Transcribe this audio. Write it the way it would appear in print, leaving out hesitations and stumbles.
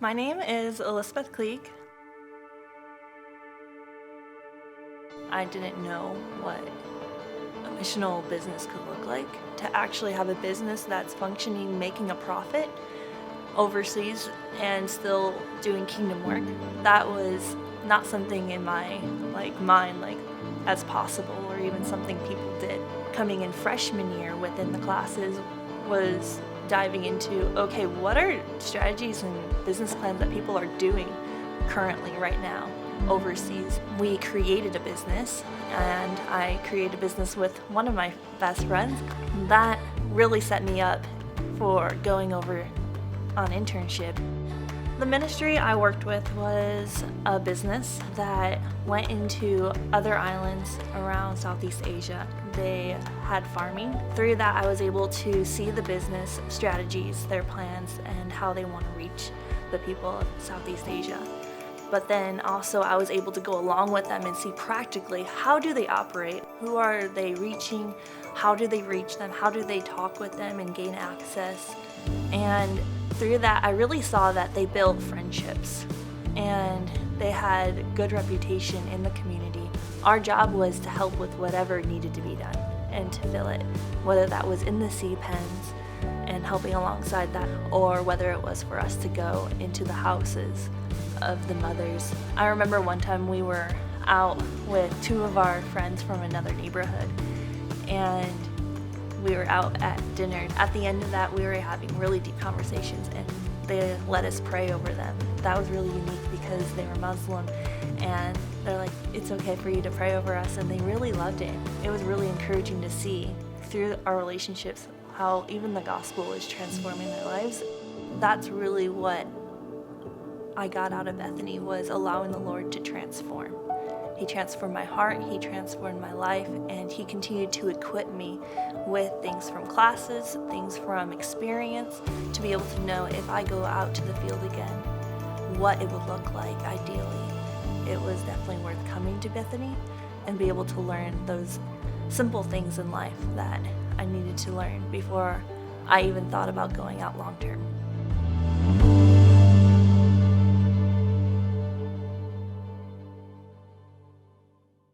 My name is Elisabeth. I didn't know what a missional business could look like. To actually have a business that's functioning, making a profit overseas and still doing kingdom work, that was not something in my mind as possible, or even something people did. Coming in freshman year within the classes was diving into, okay, what are strategies and business plans that people are doing currently right now overseas. We created a business, and I created a business with one of my best friends. That really set me up for going over on internship. The ministry I worked with was a business that went into other islands around Southeast Asia. They had farming. Through that, I was able to see the business strategies, their plans, and how they want to reach the people of Southeast Asia. But then also I was able to go along with them and see practically how do they operate, who are they reaching, how do they reach them, how do they talk with them and gain access. And through that, I really saw that they built friendships and they had good reputation in the community. Our job was to help with whatever needed to be done and to fill it, whether that was in the sea pens and helping alongside that, or whether it was for us to go into the houses of the mothers. I remember one time we were out with two of our friends from another neighborhood, and we were out at dinner. At the end of that, we were having really deep conversations, and they let us pray over them. That was really unique because they were Muslim, and they're like, it's okay for you to pray over us, and they really loved it. It was really encouraging to see through our relationships how even the gospel is transforming their lives. That's really what I got out of Bethany, was allowing the Lord to transform. He transformed my heart, He transformed my life, and He continued to equip me with things from classes, things from experience, to be able to know if I go out to the field again, what it would look like ideally. It was definitely worth coming to Bethany and be able to learn those simple things in life that I needed to learn before I even thought about going out long term.